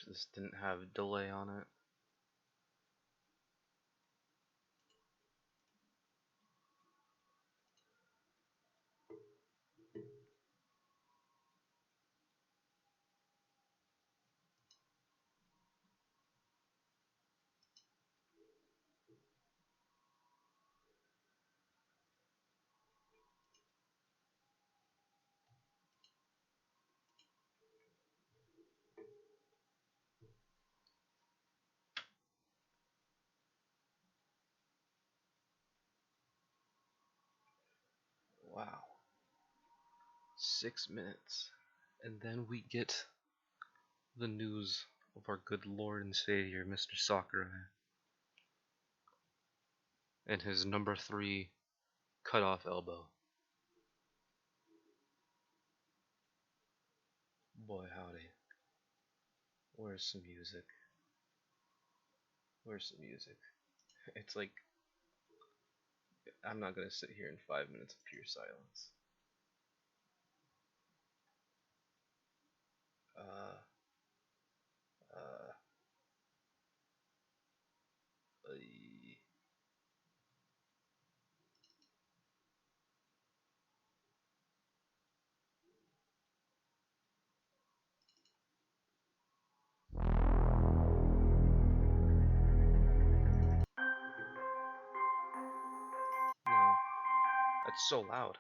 this didn't have delay on it. Wow. 6 minutes. And then we get the news of our good Lord and Savior, Mr. Sakurai, and his number 3 cut off elbow. Boy howdy. Where's some music? Where's some music? It's like, I'm not gonna sit here in 5 minutes of pure silence. Uh, uh, uh, no, that's so loud.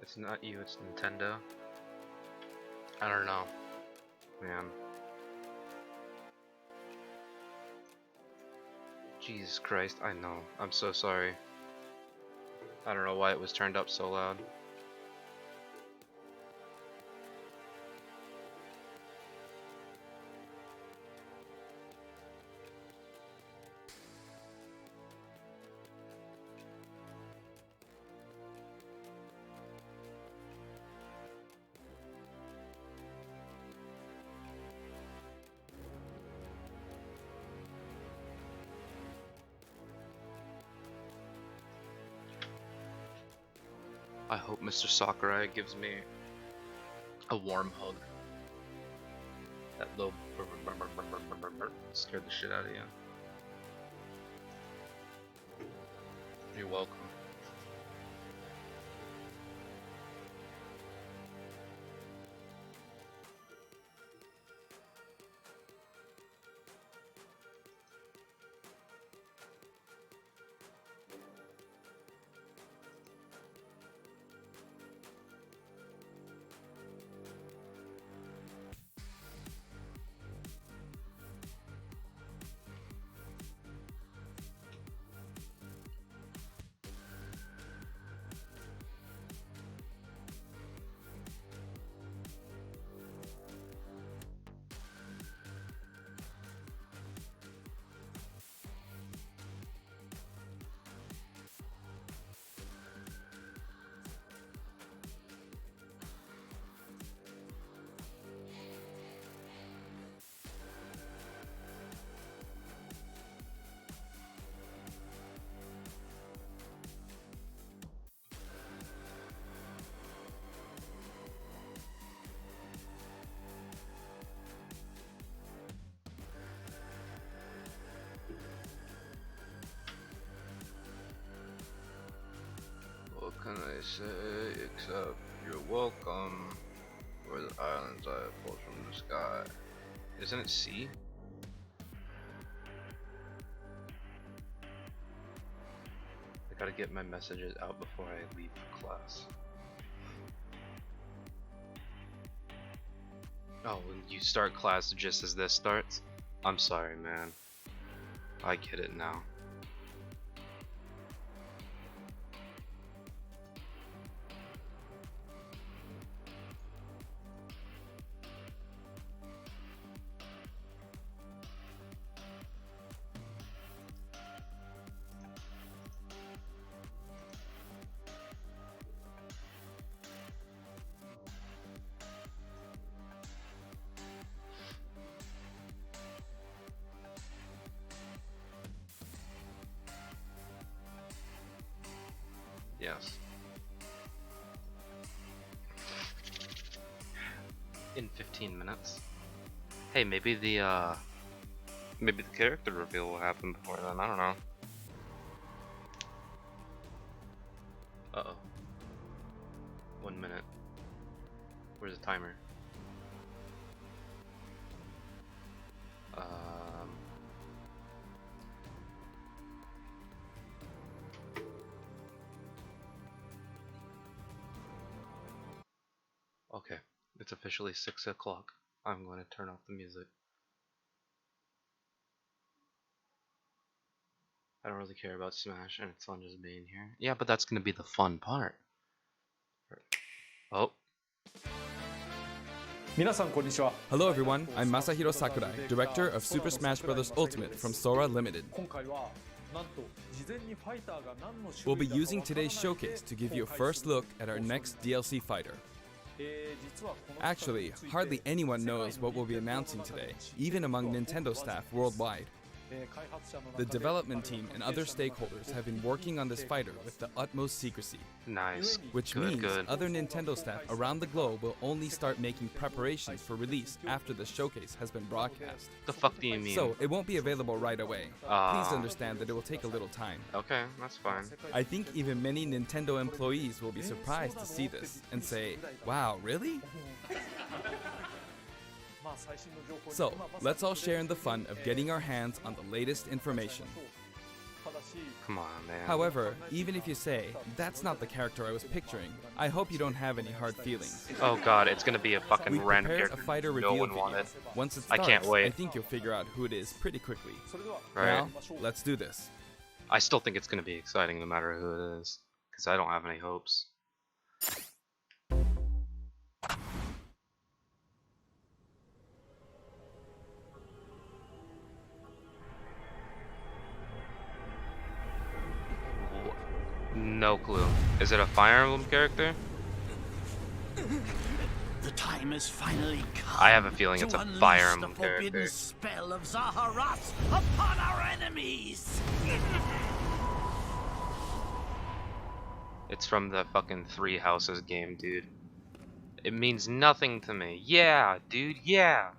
It's not you, it's Nintendo. I don't know, man. Jesus Christ, I know. I'm so sorry. I don't know why it was turned up so loud. I hope Mr. Sakurai gives me a warm hug. That little scared the shit out of you. You're welcome. What can I say except you're welcome for the islands I have pulled from the sky. Isn't it C? I gotta get my messages out before I leave for class. Oh, and you start class just as this starts? I'm sorry, man. I get it now. Yes. In 15 minutes. Hey, maybe the character reveal will happen before then. I don't know. Uh-oh. 1 minute. Where's the timer? Okay, it's officially 6 o'clock. I'm going to turn off the music. I don't really care about Smash, and it's fun just being here. Yeah, but that's going to be the fun part. Oh. Hello everyone, I'm Masahiro Sakurai, director of Super Smash Bros. Ultimate from Sora Limited. We'll be using today's showcase to give you a first look at our next DLC fighter. Actually, hardly anyone knows what we'll be announcing today, even among Nintendo staff worldwide. The development team and other stakeholders have been working on this fighter with the utmost secrecy. Nice. Which means other Nintendo staff around the globe will only start making preparations for release after the showcase has been broadcast. The fuck do you mean? So, it won't be available right away. Please understand that it will take a little time. Okay, that's fine. I think even many Nintendo employees will be surprised to see this and say, wow, really? So, let's all share in the fun of getting our hands on the latest information. Come on, man. However, even if you say, that's not the character I was picturing, I hope you don't have any hard feelings. Oh god, it's gonna be a fucking We've random prepared character a fighter no reveal one video. wanted. Once it I starts, can't wait. I think you'll figure out who it is pretty quickly. Right. Now, let's do this. I still think it's gonna be exciting no matter who it is, because I don't have any hopes. No clue. Is it a Fire Emblem character? The time has finally come. I have a feeling it's a Fire Emblem the forbidden character. spell of Zaharat upon our enemies. It's from the fucking Three Houses game, dude. It means nothing to me. Yeah, dude, yeah.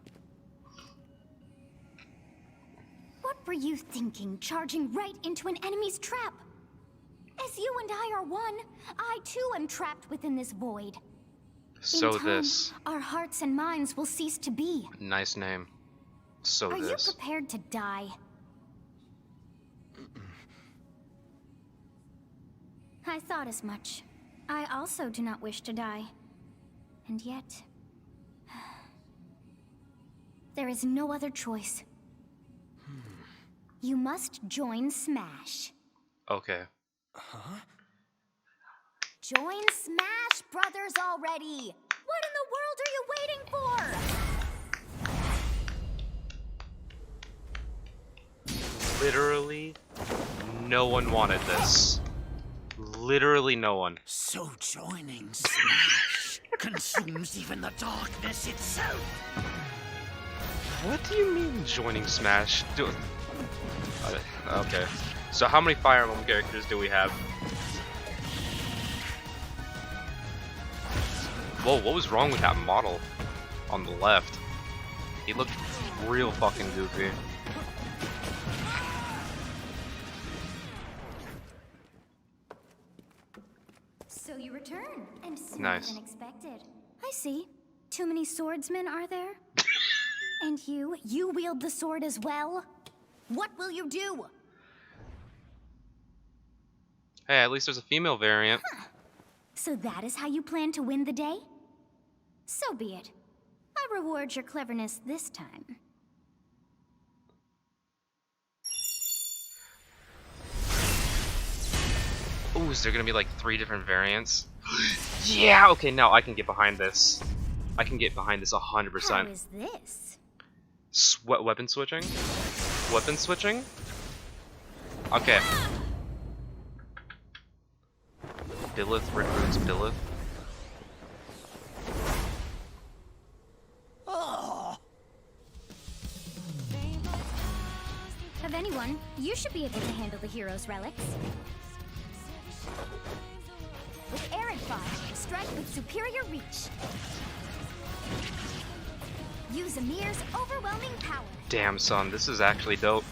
What were you thinking, charging right into an enemy's trap? As you and I are one, I too am trapped within this void. So In time, this. our hearts and minds will cease to be. Nice name. So Are you this. prepared to die? I thought as much. I also do not wish to die. And yet... there is no other choice. You must join Smash. Okay. Join Smash Brothers already! What in the world are you waiting for? Literally, no one wanted this. Literally no one. So joining Smash consumes even the darkness itself. What do you mean joining Smash? Okay. So how many Fire Emblem characters do we have? Whoa, what was wrong with that model on the left? He looked real fucking goofy. So you return, and sooner Nice. than expected. I see. Too many swordsmen, are there? And you wield the sword as well? What will you do? Hey, at least there's a female variant. So that is how you plan to win the day? So be it. I reward your cleverness this time. Ooh, is there gonna be like 3 different variants? Yeah, okay, now I can get behind this. I can get behind this 100%. How is this? Weapon switching? Weapon switching? Okay. Billith recruits Billith. Of anyone, you should be able to handle the hero's relics. strike with superior reach. Use Amir's overwhelming power. Damn, son, this is actually dope.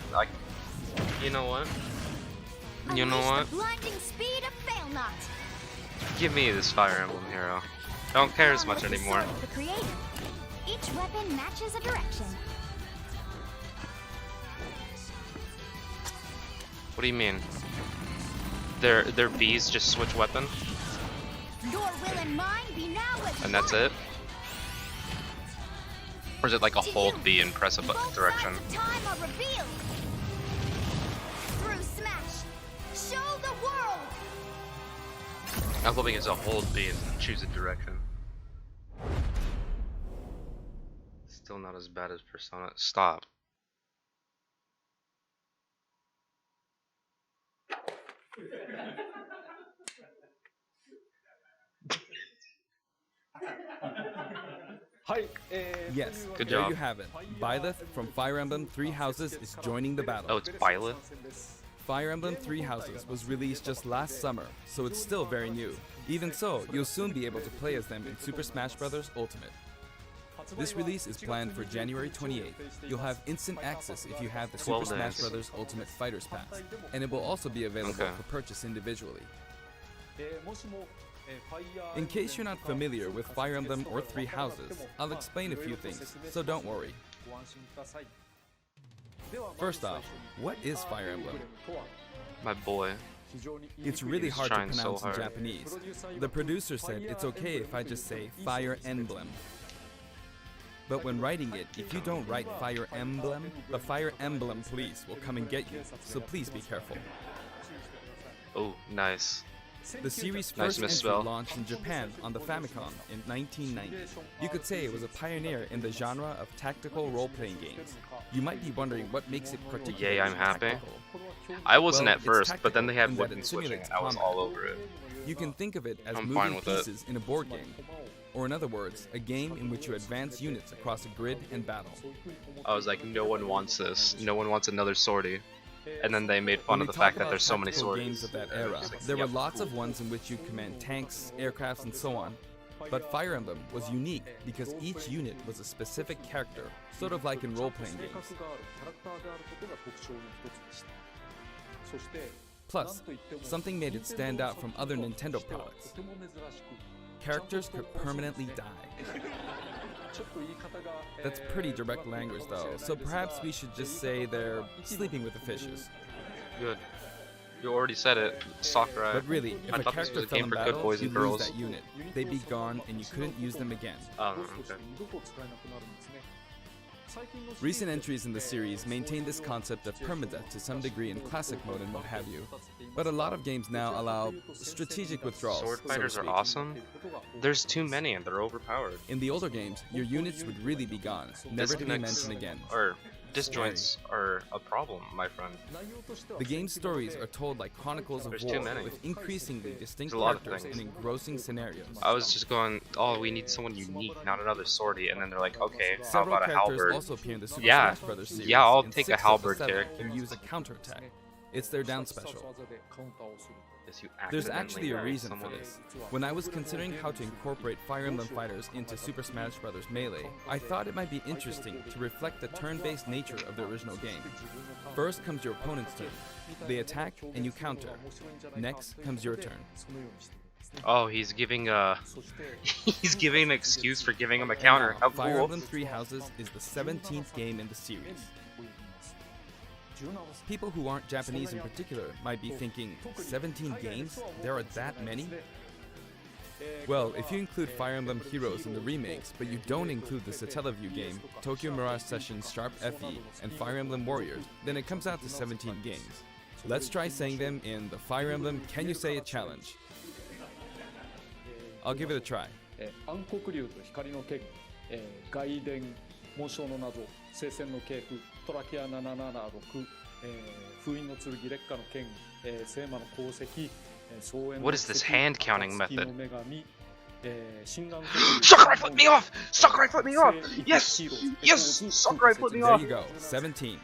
You know what? You know Unleash what? The blinding speed of Fail Not. Give me this Fire Emblem hero. Don't care as Along much with the anymore. sword of the creator. Each weapon matches a direction. What do you mean? Their bees just switch weapon? Your will and mine be now as And that's one. it? Or is it like a To hold you, B and press a both direction? sides of time are revealed. Through Smash, show the world. I'm hoping it's a hold B and choose a direction. Still not as bad as Persona. Stop. Yes, Good there job. you have it. Byleth from Fire Emblem Three Houses is joining the battle. Oh, it's Byleth? Fire Emblem Three Houses was released just last summer, so it's still very new. Even so, you'll soon be able to play as them in Super Smash Bros. Ultimate. This release is planned for January 28th. You'll have instant access if you have the Super 12 Smash days. Bros. Ultimate Fighters Pass, and it will also be available Okay. for purchase individually. In case you're not familiar with Fire Emblem or Three Houses, I'll explain a few things, so don't worry. First off, what is Fire Emblem? My boy. It's really hard to trying so pronounce in hard. Japanese. The producer said it's okay if I just say Fire Emblem. But when writing it, if you don't write Fire Emblem, the Fire Emblem police will come and get you, so please be careful. Oh, nice. The series' Nice first entry misspell. launched in Japan on the Famicom in 1990. You could say it was a pioneer in the genre of tactical role-playing games. You might be wondering what makes it particularly Yay, I'm happy. tactical. I wasn't Well, at it's first, but then they had tactical in that weapon it switching simulates and I was combat. all over it. You can think of it as I'm fine moving with it. pieces in a board game. Or in other words, a game in which you advance units across a grid and battle. I was like, no one wants this. No one wants another sortie. And then they made fun When of we the talk fact that about there's so many tactical sorties. games of that And I era, was like, there were yep, lots cool. of ones in which you command tanks, aircrafts, and so on. But Fire Emblem was unique because each unit was a specific character, sort of like in role-playing games. Plus, something made it stand out from other Nintendo products. Characters could permanently die. That's pretty direct language though, so perhaps we should just say they're sleeping with the fishes. Good. You already said it. Sakurai. But really, if I a thought this character was a fell game in for good battle, boys you and lose girls. that unit. They'd be gone and you couldn't use them again. Oh, okay. Recent entries in the series maintain this concept of permadeath to some degree in classic mode and what have you. But a lot of games now allow strategic withdrawals, Sword so to fighters are speak. awesome. There's too many and they're overpowered. In the older games, your units would really be gone, never to be Disconnects mentioned again. or disjoints are a problem, my friend. The game's stories are told like chronicles of There's war, too many. with increasingly distinct There's a lot of characters and things. engrossing scenarios. I was just going, oh, we need someone unique, not another sortie, and then they're like, okay, how Several about a characters halberd? also appear in the Super Yeah. Smash Bros. Series. Yeah, I'll and take a 6 of the halberd 7 character. can use a counterattack. It's their down special. Yes, you There's accidentally actually a married reason for someone. this. When I was considering how to incorporate Fire Emblem fighters into Super Smash Bros. Melee, I thought it might be interesting to reflect the turn-based nature of the original game. First comes your opponent's turn. They attack and you counter. Next comes your turn. Oh, he's giving a he's giving an excuse for giving him a counter. How Fire cool! Emblem Three Houses is the 17th game in the series. People who aren't Japanese in particular might be thinking, 17 games? There are that many? Well, if you include Fire Emblem Heroes in the remakes, but you don't include the Satellaview game, Tokyo Mirage Sessions Sharp FE, and Fire Emblem Warriors, then it comes out to 17 games. Let's try saying them in the Fire Emblem Can You Say It challenge. I'll give it a try. 暗黒竜と光の剣、外伝紋章の謎、聖戦の系譜、トラキア776、封印の剣、烈火の剣、聖魔の功績、荘園の What is this hand counting 月 method? の女神、心眼 Sakurai, flip me off! Sakurai, flip me off! Yes! Yes! Sakurai, flip me There off! you go, 17.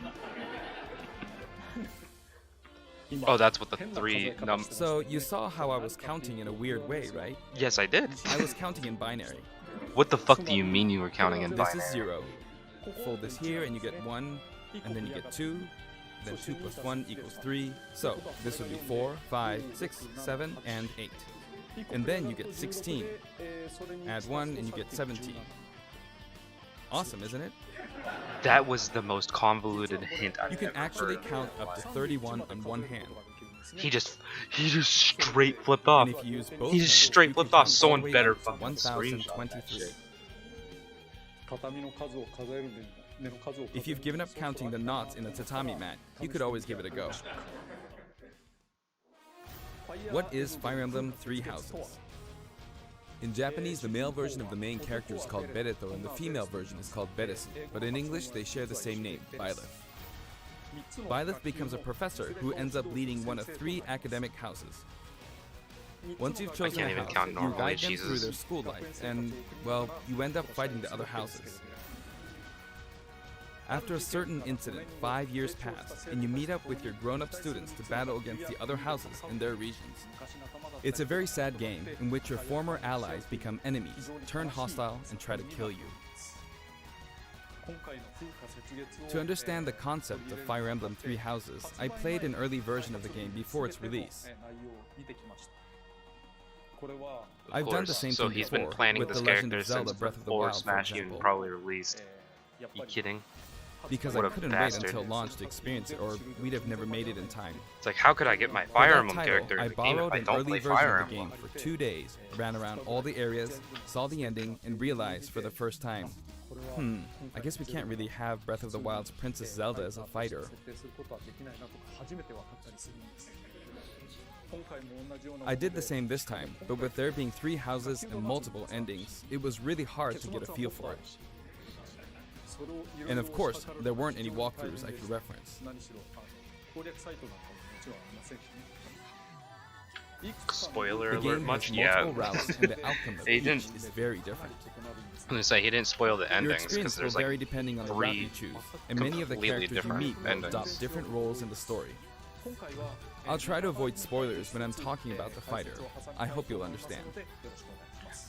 Oh, that's what the three So you saw how I was counting in a weird way, right? Yes, I did. I was counting in binary. What the fuck do you mean you were counting in This binary? is 0. Fold this here and you get 1, and then you get 2, then 2 plus 1 equals 3. So this would be 4, 5, 6, 7, and 8. And then you get 16. Add 1 and you get 17. Awesome, isn't it? That was the most convoluted hint I've You can ever actually heard. count up to 31 on one hand. He just straight flipped off. And if you use both He hands, just straight you flipped can off. count Someone all the way better up to fucking screenshot that 1023. shit. 畳の数を数える目の数を数える If you've given up counting the knots in a tatami mat, you could always give it a go. What is Fire Emblem Three Houses? In Japanese, the male version of the main character is called Bereto and the female version is called Beresu, but in English they share the same name, Byleth. Byleth becomes a professor who ends up leading one of 3 academic houses. Once you've chosen can't a even house, count you normally, guide them Jesus. through their school life, and, well, you end up fighting the other houses. After a certain incident, 5 years pass, and you meet up with your grown-up students to battle against the other houses in their regions. It's a very sad game in which your former allies become enemies, turn hostile, and try to kill you. To understand the concept of Fire Emblem Three Houses, I played an early version of the game before its release. I've done the same so thing he's before been planning with this The Legend character of Zelda since Breath of the before Wild, for Smash even example, probably released. You kidding? because What I a couldn't bastard. wait until launch to experience it, or we'd have never made it in time. It's like, how could I get my For Fire that Emblem title, character I in the game if borrowed I an don't early play version Fire of the Emblem? game for 2 days, ran around all the areas, saw the ending, and realized for the first time, I guess we can't really have Breath of the Wild's Princess Zelda as a fighter. I did the same this time, but with there being 3 houses and multiple endings, it was really hard to get a feel for it. And of course, there weren't any walkthroughs I could reference. Spoiler The alert game much? has Yeah. multiple routes, and the outcome of He each didn't- is very different. I'm gonna say he didn't spoil the Your endings because experience will there's vary like depending on the route you choose, and many of the completely characters you different meet will endings. adopt different roles in the story. I'll try to avoid spoilers when I'm talking about the fighter. I hope you'll understand.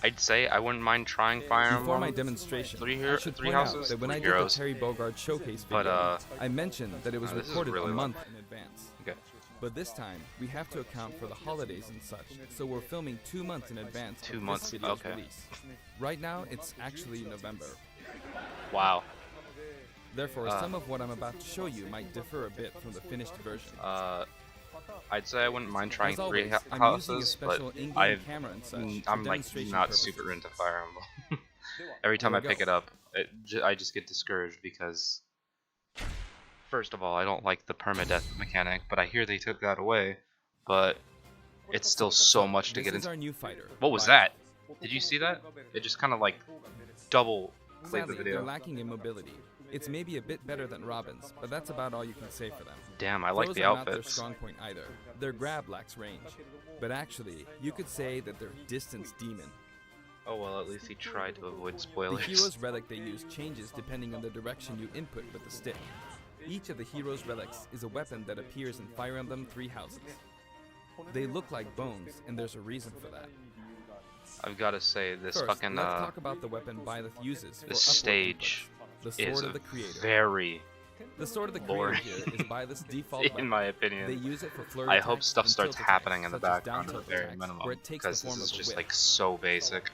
I'd say I wouldn't mind trying Fire Before my Emblem. demonstration, Three I should point houses, out that when I three did the heroes. Terry Bogard showcase But, video, I mentioned that it was this is recorded really a long. month in advance. Okay. But this time, we have to account for the holidays and such, so we're filming 2 months in advance 2 of months, this video's okay. release. Right now, it's actually November. Wow. Therefore, some of what I'm about to show you might differ a bit from the finished version. I'd say I wouldn't mind trying As 3 always, I'm using a houses, but special in-game I've camera and such for I'm like demonstration not purposes. super into Fire Emblem. Every time I There we pick go. it up, I just get discouraged because, first of all, I don't like the permadeath mechanic, but I hear they took that away. But it's still so much to This get is into. our new fighter. What was Violet. that? Did you see that? It just kind of like double played the Sadly, they're video. lacking in mobility. It's maybe a bit better than Robin's, but that's about all you can say for them. Damn, I like Throws the are not their outfits. strong point either. Their grab lacks range. But actually, you could say that they're distance demon. Oh well, at least he tried to avoid The spoilers. hero's relic they use changes depending on the direction you input with the stick. Each of the hero's relics is a weapon that appears in Fire Emblem Three Houses. They look like bones, and there's a reason for that. I've got to say, this First, fucking let's talk about the weapon Byleth uses for this upward stage inputs, the Sword is of the Creator. very, The Sword of the Creator boring. here is Byleth's default in weapon. my They opinion. use it for flurry I hope attacks stuff and starts tilt happening in attacks, the such as background down at the tilt very attacks, minimum, where it takes the because form this is of a just whip. like so basic.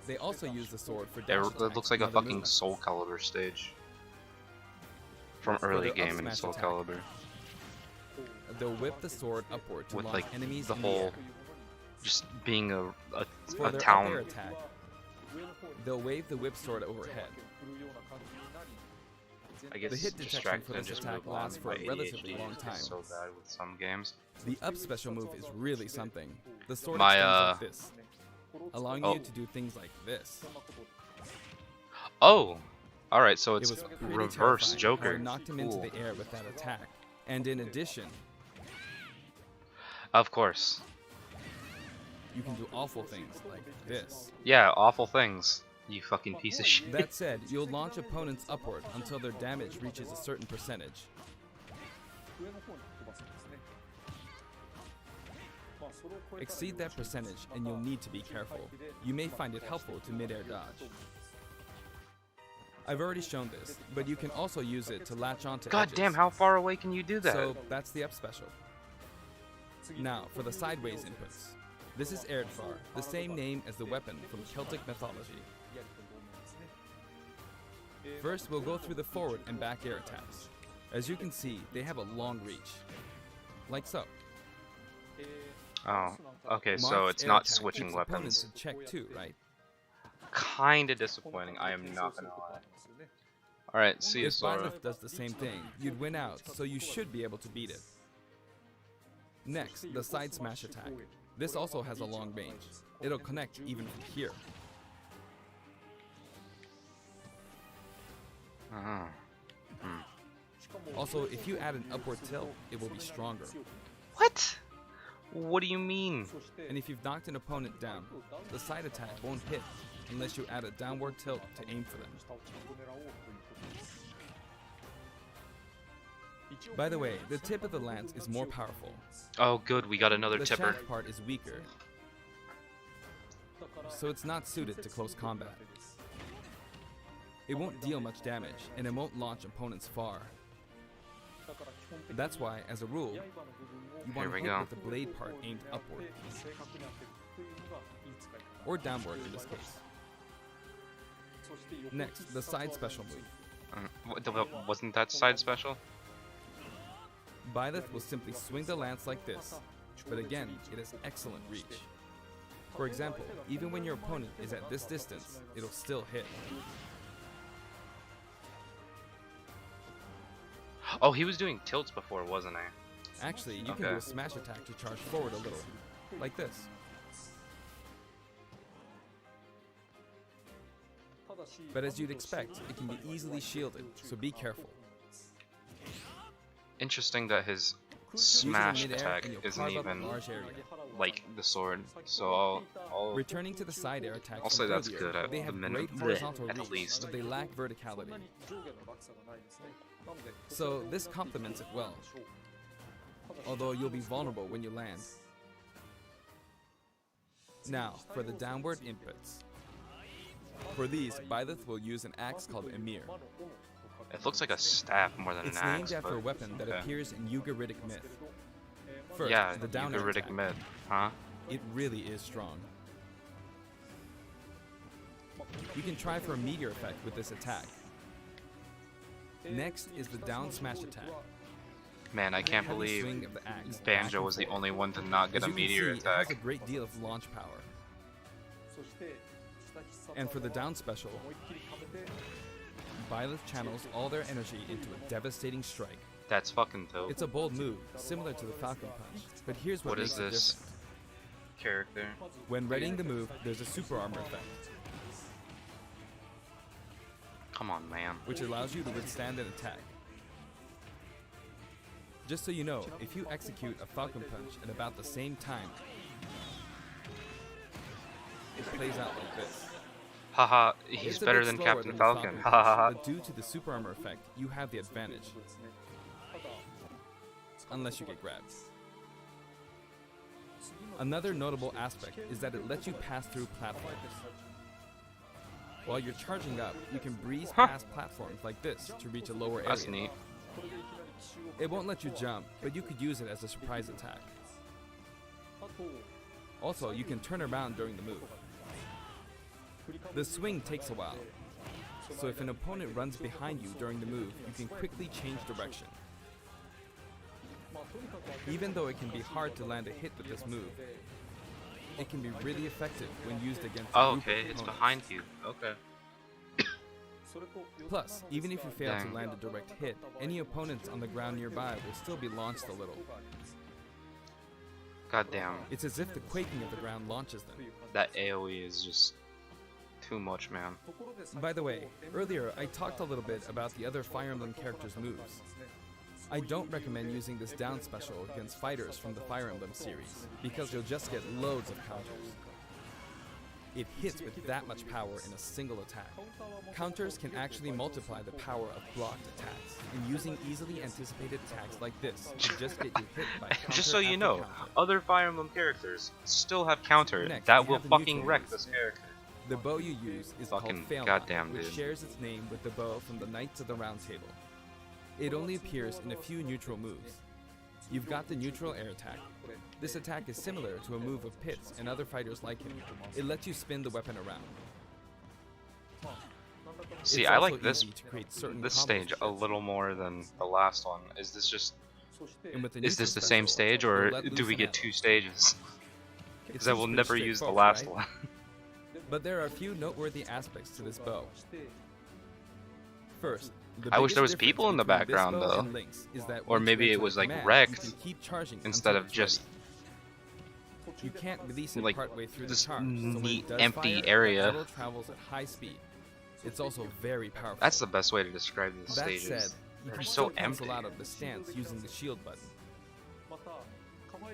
They also use the sword for It, dash it attacks looks like and a other fucking movements. Soul Calibur stage from For early their game up in smash Soul attack. Calibur. They'll whip the sword upward to With launch like enemies the in whole, the air. just being a For a their up air town. attack, they'll wave the whip sword overhead. I guess The hit detection distracted for and this just attack move on. lasts for My a relatively ADHD long is time. so bad with some games. The up special move is really something. The sword My, extends like this, allowing oh. you to do things like this. Oh, all right. So It it's was pretty reverse terrifying how Joker. it knocked him into Cool. the air with that attack. And in addition, Of course. you can do awful things like this. Yeah, awful things. You fucking piece of shit. That said, you'll launch opponents upward until their damage reaches a certain percentage. 上の方に飛ばすんですね。まあそれを超えたら Exceed that percentage and you'll need to be careful. You may find it helpful to mid-air dodge. I've already shown this, but you can also use it to latch onto God edges. damn, how far away can you do that? So that's the up special. Now for the sideways inputs. This is Erdfar, the same name as the weapon from Celtic mythology. First, we'll go through the forward and back air attacks. As you can see, they have a long reach. Like so. Oh, okay, so Mark's it's air not attack switching keeps opponents weapons. in check too, right? Kinda disappointing, I am not gonna lie. Alright, see you, If Sora. Byleth does the same thing, you'd win out, so you should be able to beat it. Next, the side smash attack. This also has a long range. It'll connect even from here. Also, if you add an upward tilt, it will be stronger. What? What do you mean? And if you've knocked an opponent down, the side attack won't hit unless you add a downward tilt to aim for them. By the way, the tip of the lance is more powerful. Oh good, we got another The tipper. shaft part is weaker, so it's not suited to close combat. It won't deal much damage, and it won't launch opponents far. That's why, as a rule, you want Here we to hit go. with the blade part aimed upward. Or downward in this case. Next, the side special move. Wasn't that side special? Byleth will simply swing the lance like this, but again, it has excellent reach. For example, even when your opponent is at this distance, it'll still hit. Oh, he was doing tilts before, wasn't he? Actually, you can Okay. do a smash attack to charge forward a little, like this. But as you'd expect, it can be easily shielded, so be careful. Interesting that his Use it in smash midair attack and you'll isn't carve up a even large area. like the sword. So I'll Returning to the side air attack I'll from say that's earlier, good at they the have minute, great horizontal at reach, least. but they lack verticality. So this complements it well, although you'll be vulnerable when you land. Now, for the downward inputs. For these, Byleth will use an axe called Emir. It looks like a staff more than It's an named axe. after a But weapon that okay. appears in Ugaritic myth. First, Yeah, the down air Ugaritic attack. myth, huh? It really is strong. You can try for a meteor effect with this attack. Next is the down smash attack. Man, I can't Heavy believe swing of the axe back Banjo and was the forth. only one to not get As a you can meteor see, it has a attack. great deal of launch power. And for the down special, Byleth channels all their energy into a devastating strike. That's fucking dope. It's a bold move, similar to the Falcon Punch, but here's what What makes is it this different. character? When readying the move, there's a super armor effect, Come on, man. which allows you to withstand an attack. Just so you know, if you execute a Falcon Punch at about the same time, it plays out like this. Haha, he's It's a better bit than slower Captain than the Falcon. Punch, Haha. but due to the super armor effect, you have the advantage. Unless you get grabbed. Another notable aspect is that it lets you pass through platforms. While you're charging up, you can breeze past platforms like this to reach a lower area. That's neat. It won't let you jump, but you could use it as a surprise attack. Also, you can turn around during the move. The swing takes a while, so if an opponent runs behind you during the move, you can quickly change direction. Even though it can be hard to land a hit with this move, it can be really effective when used against a Oh, group of okay, it's opponents. behind you. Okay. Plus, even if you fail Dang. to land a direct hit, any opponents on the ground nearby will still be launched a little. God damn. It's as if the quaking of the ground launches them. That AoE is just too much, man. By the way, earlier I talked a little bit about the other Fire Emblem characters' moves. I don't recommend using this down special against fighters from the Fire Emblem series, because you'll just get loads of counters. It hits with that much power in a single attack. Counters can actually multiply the power of blocked attacks, and using easily anticipated attacks like this, you just get you hit by counter Just so you after know, counter. other Fire Emblem characters still have counter Next, that we will have the fucking neutral wreck moves. this character. The bow you use is Fucking called Fail goddamn, which dude. shares its name with the bow from the Knights of the Round Table. It only appears in a few neutral moves. You've got the neutral air attack. This attack is similar to a move of Pit's and other fighters like him. It lets you spin the weapon around. See, It's I also like this easy to create certain this combos stage with a Pit's. little more than the last one. Is this just And with the is neutral this the same special, stage, you'll or let do loose we an get arrow. 2 stages? It Because I seems will pretty never use the straightforward, last right? one. But there are a few noteworthy aspects to this bow. First, the I wish there was biggest difference people in the between this background, bow though. and Link's is that Or once you maybe it enter was, the like, command, wrecked you can keep charging instead until of it's just ready. You can't release it like partway through this the charge, so when neat, it does empty fire, area. the arrow travels at high speed. It's also very powerful. That's the best way to describe these That stages. said, you They're can so still cancel empty. out of the stance using the shield button.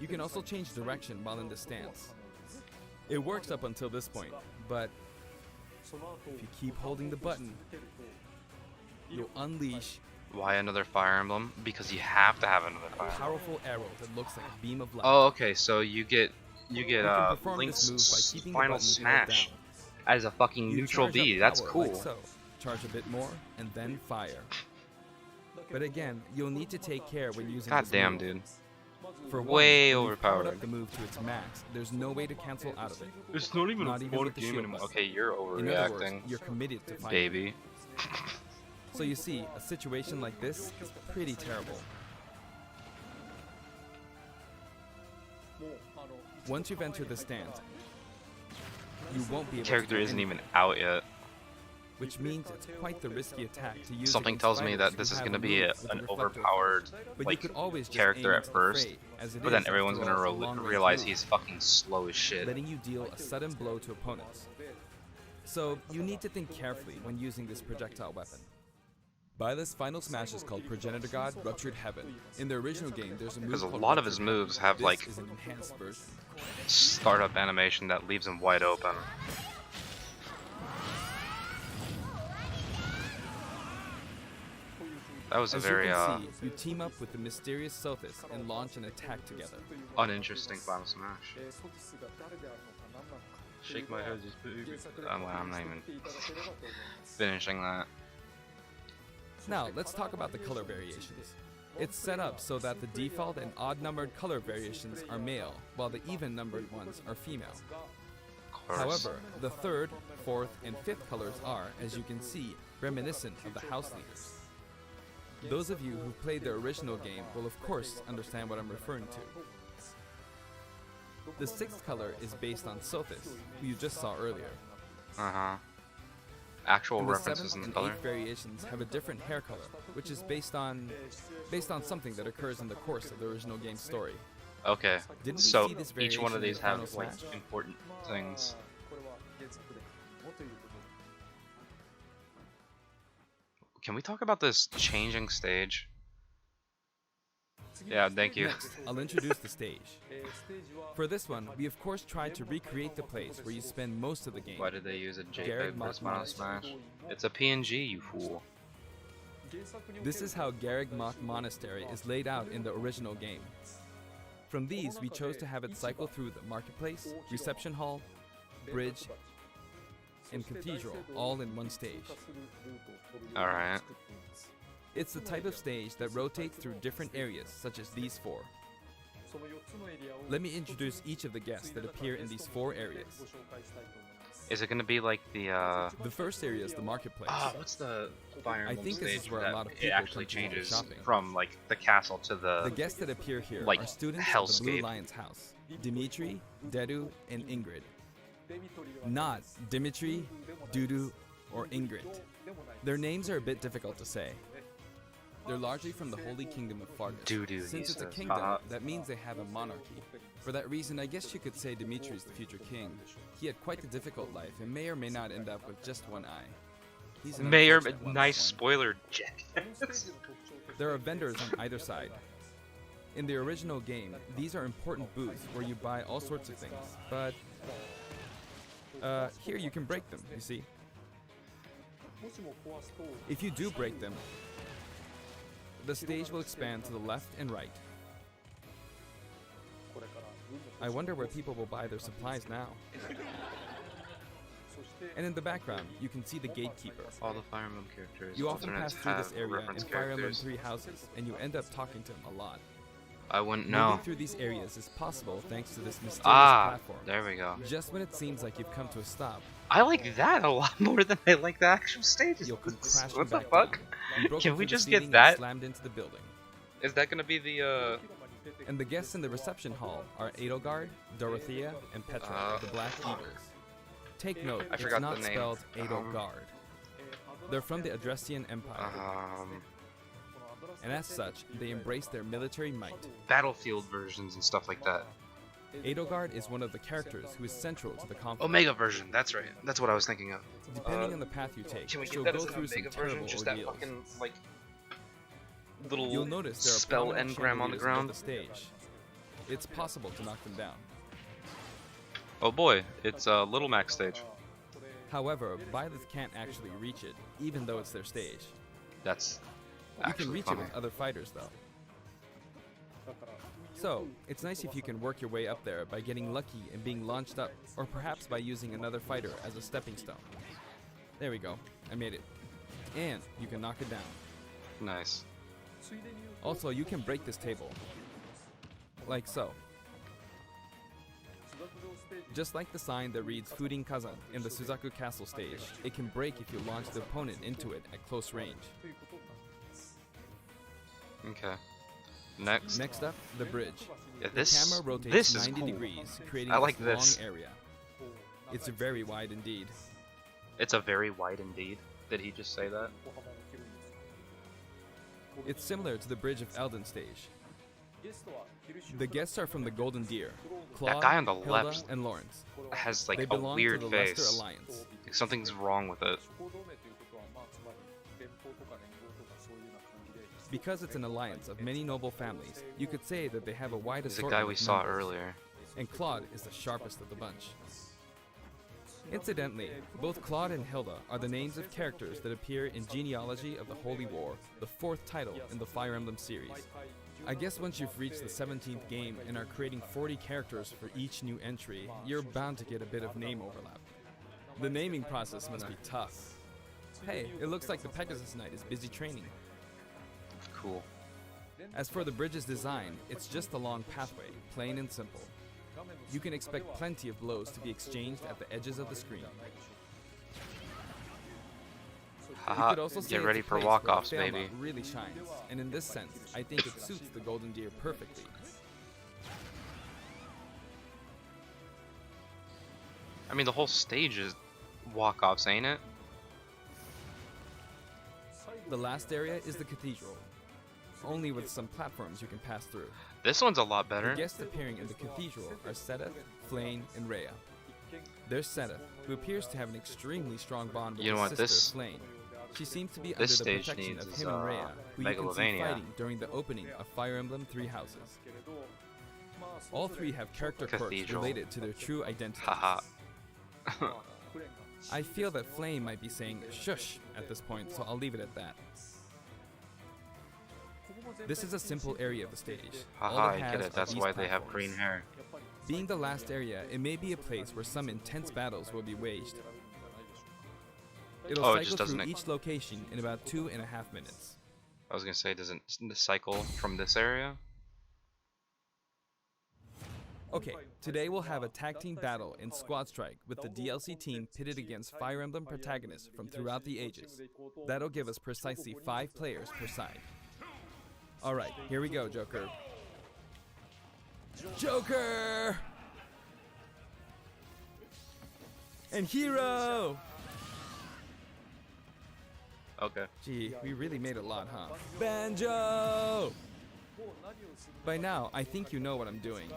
You can also change direction while in the stance. It works up until this point, but if you keep holding the button, you'll unleash Why another Fire Emblem? Because you have to have another a Fire Emblem. powerful arrow that looks like a beam of light. Oh, okay, so you get You can perform Link's this move by keeping the final button held smash down. as a fucking You neutral charge up B. That's power cool. like so. Charge a bit more, and then fire. But again, you'll need to take care when using God this damn, move. dude. For one, Way when you've powered overpowered. up the move to its max, there's no way to cancel out of it. It's not even Not a even fun with the game shield anymore. button. Okay, you're In other words, overreacting, you're committed to fighting. baby. So you see, a situation like this is pretty terrible. Once you've entered the stance, you won't be able Character to do isn't anything, even out yet. which means it's quite the risky attack to use. Something against tells me fighters that this who is have going to a be move with a an reflector overpowered effect. But like you could always just character aim at into the first, fray, as it but then is, everyone's after going all, to a long-range realize move, he's fucking slow as shit. letting you deal a sudden blow to opponents. So you need to think carefully when using this projectile weapon. Byleth's final smash is called Progenitor God Ruptured Heaven. In the original game, there's a move Because a called lot of Ruptured his Heaven. moves have This like is an enhanced version. startup animation that leaves him wide open. That was a As very you can see, you team up with the mysterious Sothis and launch an attack together. uninteresting final smash. Shake my head, just well, I'm not even finishing that. Now, let's talk about the color variations. It's set up so that the default and odd-numbered color variations are male, while the even-numbered ones are female. Of course. However, the third, fourth, and fifth colors are, as you can see, reminiscent of the house leaders. Those of you who played the original game will of course understand what I'm referring to. The sixth color is based on Sothis, who you just saw earlier. Uh-huh. Actual And the references seventh in the and color. eighth variations have a different hair color, which is based on something that occurs in the course of the original game's story. Okay, Didn't we so see this each one of variation in these the final have like smash? important things. Can we talk about this changing stage? Yeah, thank you. Next, I'll introduce the stage. For this one, we of course tried to recreate the place where you spend most of the game. Why did they use a Garreg JPEG for Mach this Final Monastery. Smash? It's a PNG, you fool. This is how Garreg Mach Monastery is laid out in the original game. From these, we chose to have it cycle through the marketplace, reception hall, bridge, and cathedral all in one stage. Alright. It's the type of stage that rotates through different areas, such as these four. Let me introduce each of the guests that appear in these four areas. Is it gonna be like the The first area is the marketplace. what's the Fire I Emblem think this stage is where a that lot of it people actually come to do changes shopping. from like the castle to The the guests that appear here like, are students of the Blue hellscape. Lion's house, Dimitri, Dedu, and Ingrid. Not Dimitri, Dudu, or Ingrid. Their names are a bit difficult to say. They're largely from the Holy Kingdom of Fargus. Dudu, he Since it's a says. kingdom, that means they have a monarchy. For that reason, I guess you could say Dimitri's the future king. He had quite the difficult life and may or may not end up with just one eye. He's an Mayor. unfortunate one, Nice this one. spoiler, Jack. There are vendors on either side. In the original game, these are important booths where you buy all sorts of things, but Here you can break them, you see. If you do break them, the stage will expand to the left and right. I wonder where people will buy their supplies now. And in the background, you can see the gatekeeper. All the Fire Emblem characters. You often pass alternates through this have area in reference Fire Emblem characters. 3 houses, and you end up talking to him a lot. I wouldn't Moving know. through these areas is possible thanks to this mysterious platform. There we go. Just when it seems like you've come to a stop, I like that a lot more than I like the actual stages. you'll come crashing What the back fuck? down. You broke Can through we the just ceiling get and that? slammed into the building. Is that gonna be the And the guests in the reception hall are Edelgard, Dorothea, and Petra, the Black Eagles. Take note, I it's forgot not the name. spelled Edelgard. They're from the Adressian Empire, and as such, they embrace their military might. Battlefield versions and stuff like that? Edelgard is one of the characters who is central to the conflict. Omega version. That's right. That's what I was thinking of. Depending on the path you take, Can we she'll get that go as an through some Omega version? terrible Just that ordeals. fucking like little You'll notice there are spell prominent engram on the chandeliers above ground. the stage. It's possible to knock them down. Oh boy, it's a Little Max stage. However, Violet can't actually reach it, even though it's their stage. That's You can actually reach funny. it with other fighters, though. So, it's nice if you can work your way up there by getting lucky and being launched up, or perhaps by using another fighter as a stepping stone. There we go, I made it. And you can knock it down. Nice. Also, you can break this table. Like so. Just like the sign that reads Fudin Kazan in the Suzaku Castle stage, it can break if you launch the opponent into it at close range. Okay. Next. Next up, the bridge. Yeah, The this camera rotates this is 90 cool. degrees, creating I like this this. long area. It's very wide indeed. It's a very wide indeed. Did he just say that? It's similar to the bridge of Elden stage. The guests are from the Golden Deer, Claude, guy on the Hilda, left and Lawrence. Has They like a belong weird to the face. Leicester Alliance. Like, something's wrong with it. Because it's an alliance of many noble families, you could say that they have a wide He's the assortment guy we of saw members. earlier. And Claude is the sharpest of the bunch. Incidentally, both Claude and Hilda are the names of characters that appear in Genealogy of the Holy War, the 4th title in the Fire Emblem series. I guess once you've reached the 17th game and are creating 40 characters for each new entry, you're bound to get a bit of name overlap. The naming process must be tough. Hey, it looks like the Pegasus Knight is busy training. Cool. As for the bridge's design, it's just a long pathway, plain and simple. You can expect plenty of blows to be exchanged at the edges of the screen. Haha, could also say get it's ready a for place walk-offs, where the baby. Failnaught really shines, and in this sense, I think it suits the Golden Deer perfectly. I mean, the whole stage is walk-offs, ain't it? The last area is the cathedral, only with some platforms you can pass through. This one's a lot The better. guests appearing in the cathedral are Sedith, Flayn, and Rhea. There's Sedith, who appears to have an extremely strong bond with You know his what, sister, this- Flayn. She seems to be under this the stage protection needs of is, him and Rhea, who you can see Megalovania. fighting during the opening of Fire Emblem 3 Houses. All three have character quirks Cathedral. related to their true identities. Haha. I feel that Flame might be saying shush at this point, so I'll leave it at that. This is a simple area of the stage. All Haha, it I get has it. are That's these why they have platforms. green hair. Being the last area, it may be a place where some intense battles will be waged. It'll Oh, it cycle just through doesn't- each location in about 2.5 minutes. I was gonna say, doesn't the cycle from this area? Okay, today we'll have a tag team battle in Squad Strike with the DLC team pitted against Fire Emblem protagonists from throughout the ages. That'll give us precisely 5 players per side. Alright, here we go, Joker. Joker! And Hero! Okay. Gee, we really made a lot, huh? Banjo! By now, I think you know what I'm doing.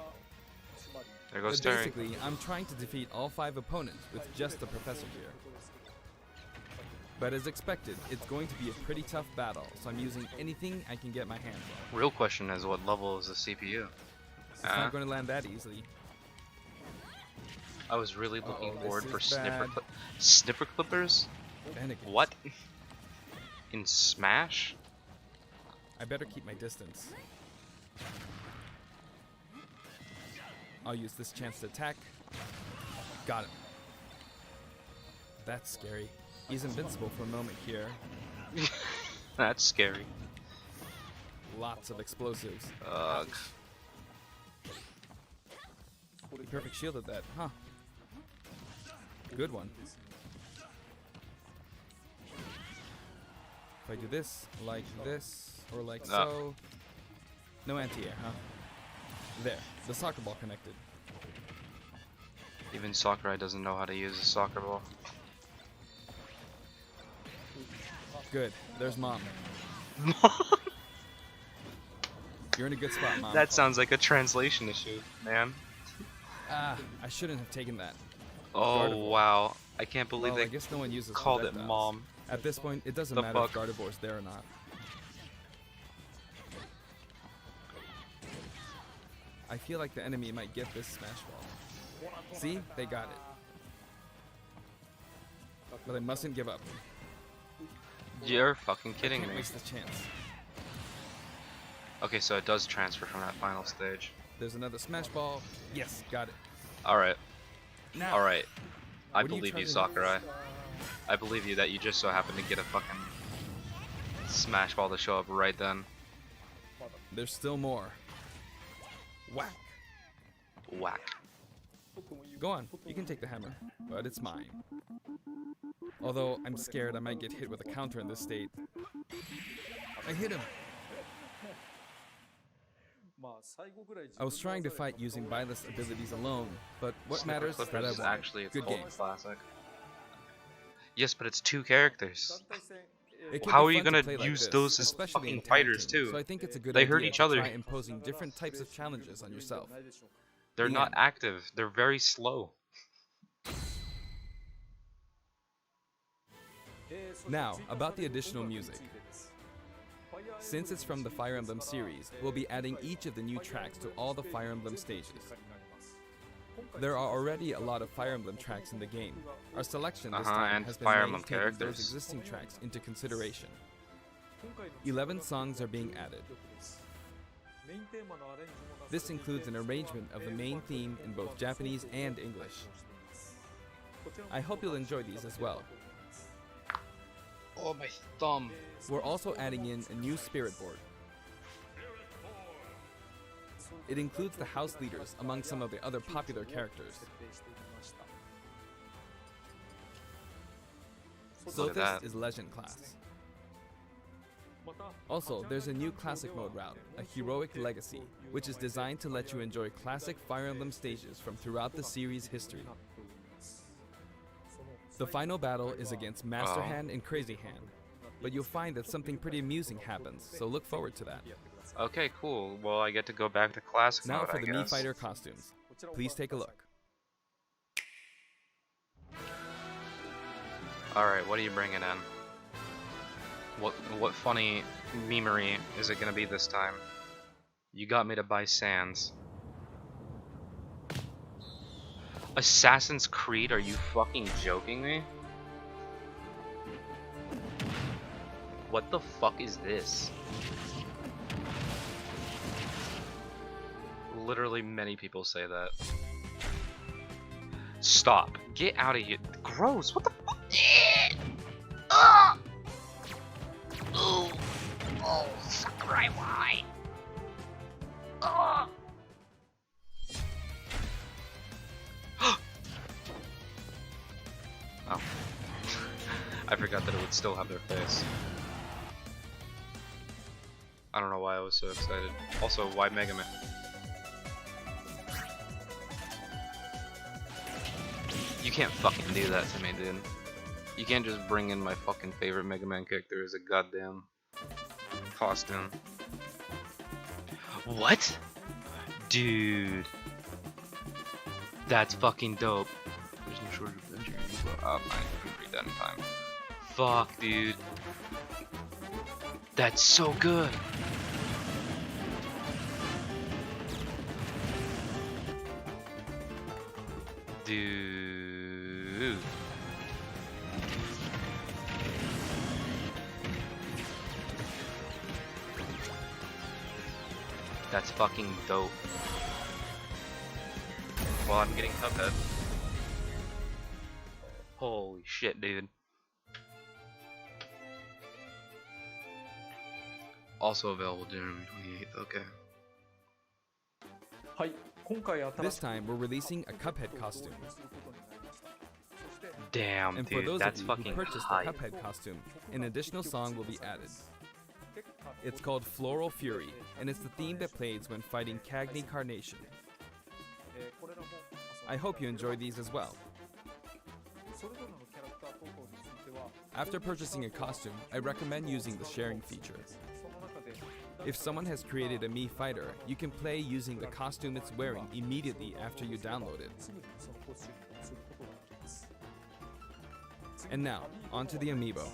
There goes But Terry. basically, I'm trying to defeat all 5 opponents with just the professor here. But as expected, it's going to be a pretty tough battle, so I'm using anything I can get my hands on. Real question is, what level is the CPU? It's not going to land that easily. I was really looking Uh-oh, forward this for is bad. snipper clippers. Renegades. What? In Smash? I better keep my distance. I'll use this chance to attack. Got him. That's scary. He's invincible for a moment here. That's scary. Lots of explosives. Ugh. Perfect shielded that, huh? Good one. If I do this, or like so. No anti-air, huh? There, the soccer ball connected. Even Sakurai doesn't know how to use a soccer ball. Good, there's Mom. You're in a good spot, Mom. That sounds like a translation issue, man. Ah, I shouldn't have taken that. Oh Gardevoir. wow, I can't believe Well, I they guess no one uses called it projectiles. Mom. At this point, it doesn't The matter if fuck? Gardevoir's there or not. I feel like the enemy might get this Smash Ball. See? They got it. But I mustn't give up. You're fucking I kidding can't me. waste the chance. Okay, so it does transfer from that final stage. There's another Smash Ball. Yes, got it. Alright, Now, alright. I What are you believe you, trying to do? Sakurai. I believe you that you just so happened to get a fucking Smash Ball to show up right then. there's still more. Whack. Whack. Go on, you can take the hammer, but it's mine. Although I'm scared I might get hit with a counter in this state. I hit him. I was trying to fight using Byleth's abilities alone, but what matters is that I Clippers is won. actually a Good cult game. classic. Yes, but it's 2 characters. It can How be are you fun to gonna play like use this, those as especially in fucking tag fighters, teams, too? So I think it's a good They idea hurt each to other. try imposing different types of challenges on yourself. They're The not end. active. They're very slow. Now, about the additional music. Since it's from the Fire Emblem series, we'll be adding each of the new tracks to all the Fire Emblem stages. There are already a lot of Fire Emblem tracks in the game. Our selection this time and has been Fire made Emblem taking characters. those existing tracks into consideration. 11 songs are being added. This includes an arrangement of the main theme in both Japanese and English. I hope you'll enjoy these as well. Oh, my thumb. We're also adding in a new spirit board. It includes the house leaders among some of the other popular characters. Look at that. Sothis is Legend class. Also, there's a new classic mode route, a heroic legacy, which is designed to let you enjoy classic Fire Emblem stages from throughout the series' history. The final battle is against Master Oh. Hand and Crazy Hand, but you'll find that something pretty amusing happens, so look forward to that. Okay, cool. Well, I get to go back to classic Now mode, for I the guess. Mii Fighter costumes. Please take a look. Alright, what are you bringing in? What funny memery is it gonna be this time? You got me to buy Sans. Assassin's Creed? Are you fucking joking me? What the fuck is this? Literally many people say that. Stop. Get out of here. Gross. What the fuck? Ooh. Oh, Sakurai, why? Oh. Oh. I forgot that it would still have their face. I don't know why I was so excited. Also, why Mega Man? You can't fucking do that to me, dude. You can't just bring in my fucking favorite Mega Man character as a goddamn costume. What? Dude. That's fucking dope. There's no shortage of adventure. Oh, I couldn't read that in time. Fuck, dude. That's so good. Dude. That's fucking dope. Well, I'm getting Cuphead. Holy shit, dude. Also available January 28th, okay. はい、今回新し This time, we're releasing a Cuphead costume. Damn, And for dude, those that's of you who fucking purchased hype. the Cuphead costume, an additional song will be added. It's called Floral Fury, and it's the theme that plays when fighting Cagney Carnation. I hope you enjoy these as well. After purchasing a costume, I recommend using the sharing feature. If someone has created a Mii fighter, you can play using the costume it's wearing immediately after you download it. And now, onto the amiibo.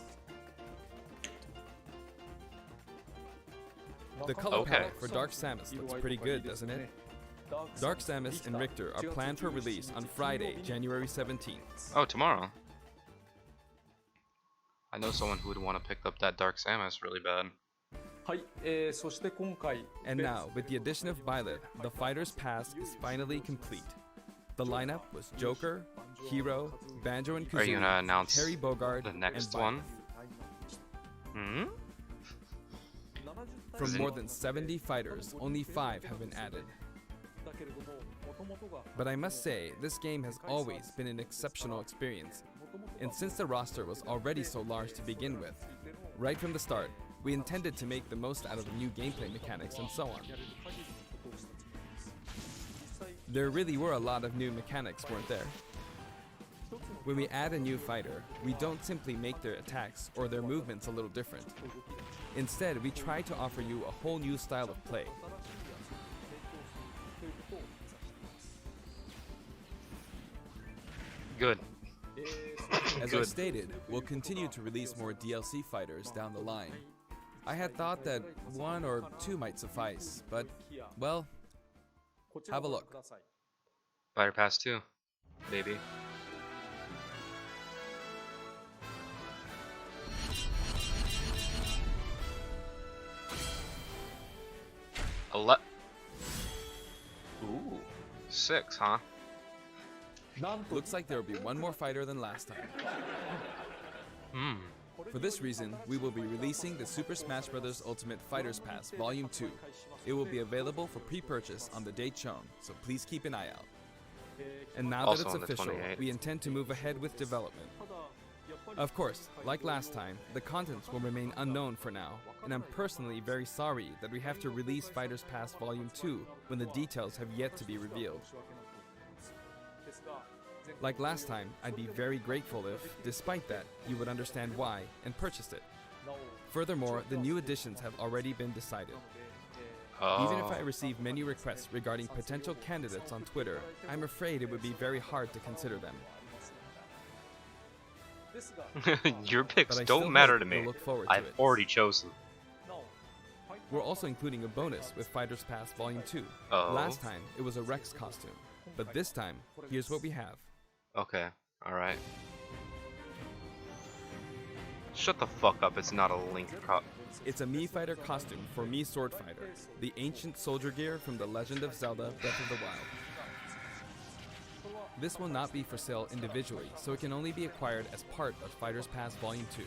The color Okay. palette for Dark Samus looks pretty good, doesn't it? Dark Samus and Richter are planned for release on Friday, January 17th. Oh, tomorrow. I know someone who would want to pick up that Dark Samus really bad. はい、そして今回 And now, with the addition of Violet, the Fighter's Pass is finally complete. The lineup was Joker, Hero, Banjo and Are you Kazooie, gonna announce Terry Bogard, the next and one? Violet. Hmm? From more than 70 fighters, only 5 have been added. But I must say, this game has always been an exceptional experience. And since the roster was already so large to begin with, right from the start, we intended to make the most out of the new gameplay mechanics and so on. There really were a lot of new mechanics, weren't there? When we add a new fighter, we don't simply make their attacks or their movements a little different. Instead, we try to offer you a whole new style of play. Good. As I Good. stated, we'll continue to release more DLC fighters down the line. I had thought that 1 or 2 might suffice, but, well, have a look. Fighter Pass 2, baby. Ooh, 6, huh? なんと Looks like there will be one more fighter than last time. Hmm. For this reason, we will be releasing the Super Smash Bros. Ultimate Fighters Pass Volume 2. It will be available for pre-purchase on the date shown, so please keep an eye out. And now Also that it's on the official, 28th. we intend to move ahead with development. Of course, like last time, the contents will remain unknown for now, and I'm personally very sorry that we have to release Fighters Pass Volume 2 when the details have yet to be revealed. Like last time, I'd be very grateful if, despite that, you would understand why and purchase it. Furthermore, the new additions have already been decided. Even if I receive many requests regarding potential candidates on Twitter, I'm afraid it would be very hard to consider them. Your picks But I still don't matter hope to you'll me. look forward to I've it. already chosen. We're also including a bonus with Fighters Pass Volume 2. Oh. Last time, it was a Rex costume. But this time, here's what we have. Okay, alright. Shut the fuck up, it's not a Link cup. It's a Mii Fighter costume for Mii Sword Fighter, the ancient soldier gear from The Legend of Zelda Breath of the Wild. This will not be for sale individually, so it can only be acquired as part of Fighters Pass Volume 2.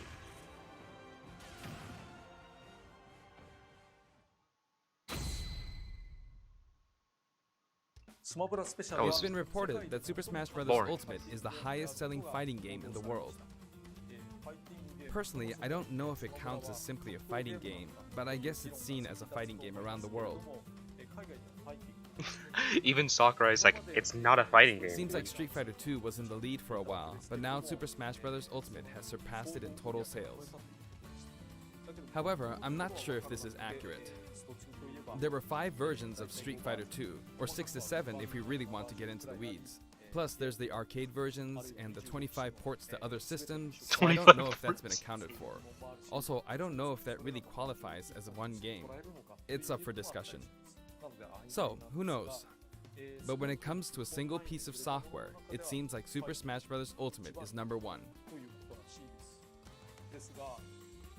That was It's been reported that Super Smash Bros. boring. Ultimate is the highest selling fighting game in the world. Personally, I don't know if it counts as simply a fighting game, but I guess it's seen as a fighting game around the world. Even Sakurai's like, it's not a fighting game. Seems like Street Fighter 2 was in the lead for a while, but now Super Smash Bros. Ultimate has surpassed it in total sales. However, I'm not sure if this is accurate. There were 5 versions of Street Fighter 2, or 6 to 7 if we really want to get into the weeds. Plus, there's the arcade versions and the 25 ports to other systems, so I don't know if that's been accounted for. Also, I don't know if that really qualifies as one game. It's up for discussion. So, who knows? But when it comes to a single piece of software, it seems like Super Smash Bros. Ultimate is number 1.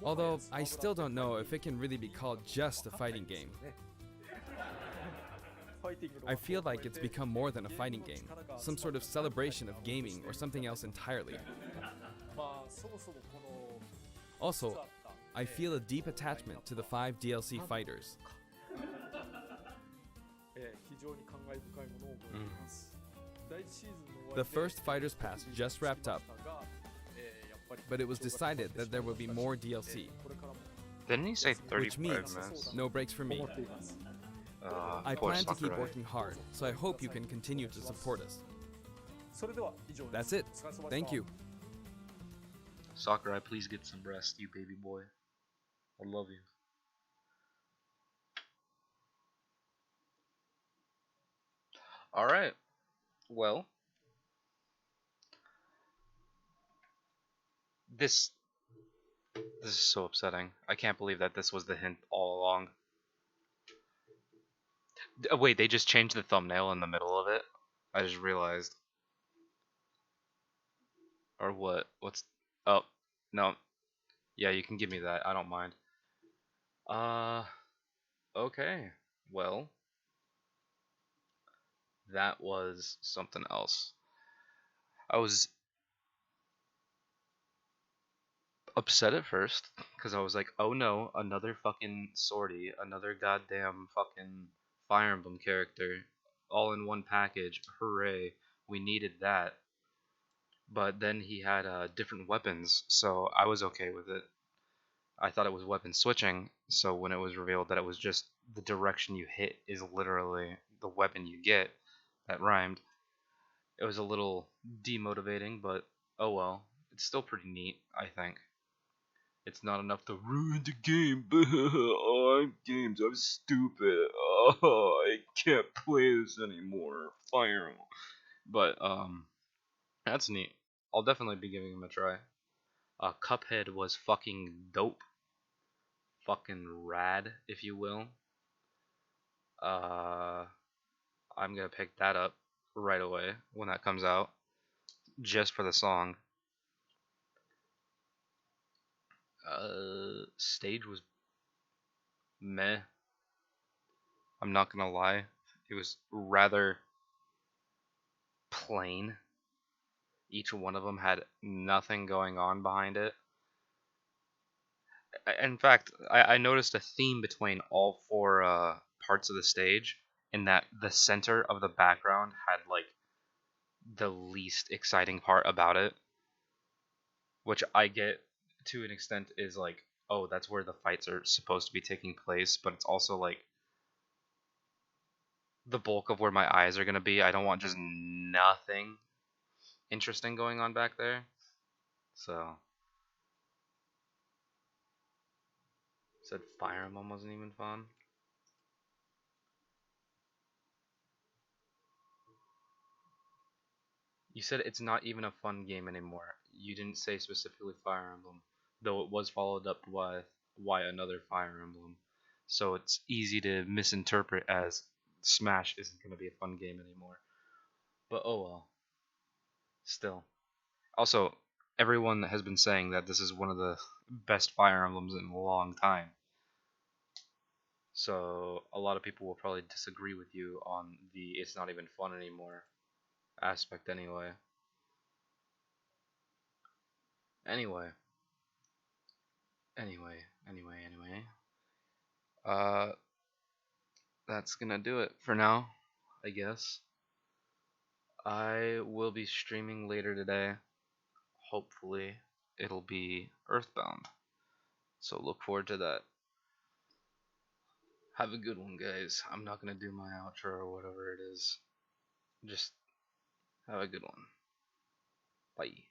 Although, I still don't know if it can really be called just a fighting game. I feel like it's become more than a fighting game, some sort of celebration of gaming or something else entirely. Also, I feel a deep attachment to the 5 DLC fighters. The first Fighters Pass just wrapped up, but it was decided that there will be more DLC, Didn't he say 35 which means minutes? no breaks for me. I Poor plan to keep Sakurai. working hard, so I hope you can continue to support us. That's it. Thank you. Sakurai, please get some rest, you baby boy. I love you. Alright. Well. This is so upsetting. I can't believe that this was the hint all along. Wait, they just changed the thumbnail in the middle of it? I just realized. Or what? What's... Oh, no. Yeah, you can give me that. I don't mind. Okay. Well, that was something else. I was upset at first, because I was like, oh no, another fucking sortie, another goddamn fucking Fire Emblem character, all in one package, hooray, we needed that. But then he had different weapons, so I was okay with it. I thought it was weapon switching, so when it was revealed that it was just the direction you hit is literally the weapon you get, that rhymed, it was a little demotivating, but oh well, it's still pretty neat, I think. It's not enough to ruin the game. Oh, I'm stupid. Oh, I can't play this anymore. Fire 'em. But that's neat. I'll definitely be giving him a try. Cuphead was fucking dope. Fucking rad, if you will. I'm gonna pick that up right away when that comes out, just for the song. Stage was meh. I'm not gonna lie. It was rather plain. Each one of them had nothing going on behind it. In fact, I noticed a theme between all 4 parts of the stage, in that the center of the background had like the least exciting part about it, which I get to an extent is like, oh, that's where the fights are supposed to be taking place, but it's also like the bulk of where my eyes are gonna be. I don't want just nothing interesting going on back there. So said Fire Emblem wasn't even fun. You said it's not even a fun game anymore. You didn't say specifically Fire Emblem, though it was followed up with why another Fire Emblem. So it's easy to misinterpret as Smash isn't going to be a fun game anymore. But oh well. Still. Also, everyone has been saying that this is one of the best Fire Emblems in a long time. So a lot of people will probably disagree with you on the it's not even fun anymore aspect anyway. Anyway. Anyway. Uh, that's gonna do it for now, I guess. I will be streaming later today. Hopefully, it'll be Earthbound. So look forward to that. Have a good one, guys. I'm not gonna do my outro or whatever it is. Just have a good one. Bye.